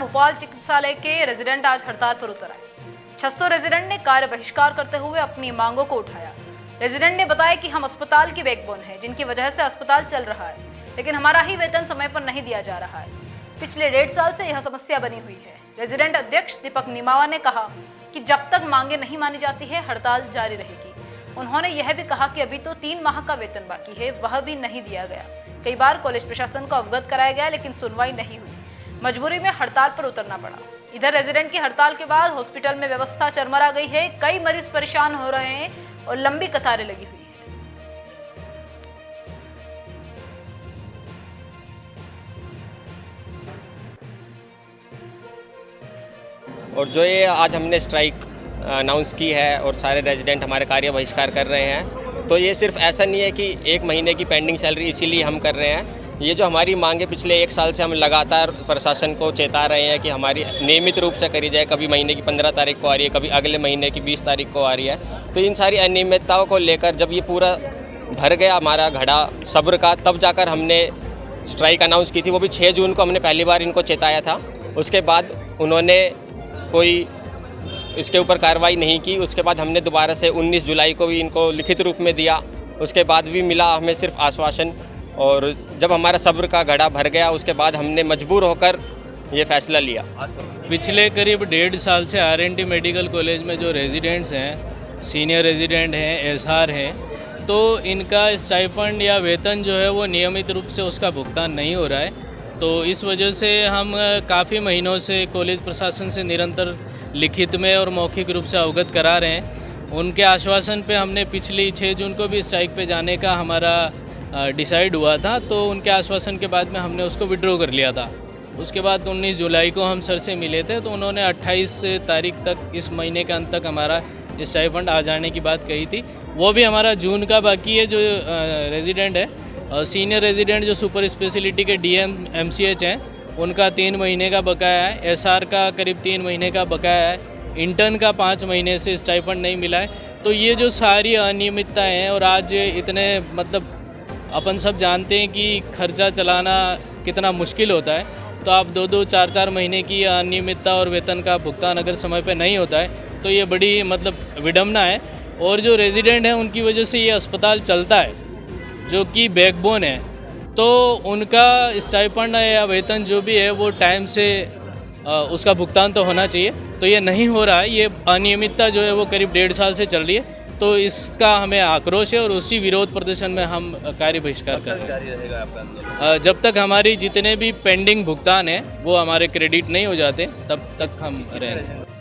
भोपाल चिकित्सालय के रेजिडेंट आज हड़ताल पर उतर आए। 600 रेजिडेंट ने कार्य बहिष्कार करते हुए अपनी मांगों को उठाया। रेजिडेंट ने बताया कि हम अस्पताल की बैकबोन है, जिनकी वजह से अस्पताल चल रहा है, लेकिन हमारा ही वेतन समय पर नहीं दिया जा रहा है। पिछले 1.5 साल से यह समस्या बनी हुई है। रेजिडेंट अध्यक्ष दीपक निमावा ने कहा कि जब तक मांगे नहीं मानी जाती है, हड़ताल जारी रहेगी। उन्होंने यह भी कहा कि अभी तो 3 माह का वेतन बाकी है, वह भी नहीं दिया गया। कई बार कॉलेज प्रशासन को अवगत कराया गया, लेकिन सुनवाई नहीं हुई। मजबूरी में हड़ताल पर उतरना पड़ा। इधर रेजिडेंट की हड़ताल के बाद हॉस्पिटल में व्यवस्था चरमरा गई है। कई मरीज परेशान हो रहे हैं और लंबी कतारें लगी हुई है। और जो ये आज हमने स्ट्राइक अनाउंस की है और सारे रेजिडेंट हमारे कार्य बहिष्कार कर रहे हैं, तो ये सिर्फ ऐसा नहीं है कि 1 महीने की पेंडिंग सैलरी इसीलिए हम कर रहे हैं। ये जो हमारी मांगे पिछले 1 साल से हम लगातार प्रशासन को चेता रहे हैं कि हमारी नियमित रूप से करी जाए। कभी महीने की 15 तारीख को आ रही है, कभी अगले महीने की 20 तारीख को आ रही है। तो इन सारी अनियमितताओं को लेकर जब ये पूरा भर गया हमारा घड़ा सब्र का, तब जाकर हमने स्ट्राइक अनाउंस की थी। वो भी 6 जून को हमने पहली बार इनको चेताया था। उसके बाद उन्होंने कोई इसके ऊपर कार्रवाई नहीं की। उसके बाद हमने दोबारा से 19 जुलाई को भी इनको लिखित रूप में दिया। उसके बाद भी मिला हमें सिर्फ आश्वासन। और जब हमारा सब्र का घड़ा भर गया, उसके बाद हमने मजबूर होकर ये फैसला लिया। पिछले करीब 1.5 साल से आर.एन.टी मेडिकल कॉलेज में जो रेजिडेंट्स हैं, सीनियर रेजिडेंट हैं, एसआर हैं, तो इनका स्टाइपेंड या वेतन जो है वो नियमित रूप से उसका भुगतान नहीं हो रहा है। तो इस वजह से हम काफ़ी महीनों से कॉलेज प्रशासन से निरंतर लिखित में और मौखिक रूप से अवगत करा रहे हैं। उनके आश्वासन पे हमने पिछली 6 जून को भी स्ट्राइक पे जाने का हमारा डिसाइड हुआ था। तो उनके आश्वासन के बाद में हमने उसको विड्रॉ कर लिया था। उसके बाद 19 जुलाई को हम सर से मिले थे, तो उन्होंने 28 तारीख तक, इस महीने के अंत तक हमारा स्टाइपेंड आ जाने की बात कही थी। वो भी हमारा जून का बाकी है। जो रेजिडेंट है, सीनियर रेजिडेंट जो सुपर स्पेशलिटी के DM MCH हैं, उनका 3 महीने का बकाया है। SR का करीब 3 महीने का बकाया है। इंटर्न का 5 महीने से स्टाइपेंड नहीं मिला है। तो ये जो सारी अनियमितताएं हैं, और आज इतने मतलब अपन सब जानते हैं कि खर्चा चलाना कितना मुश्किल होता है। तो आप 2-2, 4-4 महीने की अनियमितता और वेतन का भुगतान अगर समय पे नहीं होता है, तो ये बड़ी मतलब विडम्बना है। और जो रेजिडेंट हैं, उनकी वजह से ये अस्पताल चलता है, जो कि बैकबोन है। तो उनका स्टाइपेंड या वेतन जो भी है वो टाइम से उसका भुगतान तो होना चाहिए। तो ये नहीं हो रहा है। ये अनियमितता जो है वो करीब 1.5 साल से चल रही है। तो इसका हमें आक्रोश है और उसी विरोध प्रदर्शन में हम कार्य बहिष्कार कर रहे हैं। जब तक हमारी जितने भी पेंडिंग भुगतान है वो हमारे क्रेडिट नहीं हो जाते, तब तक हम रहेंगे।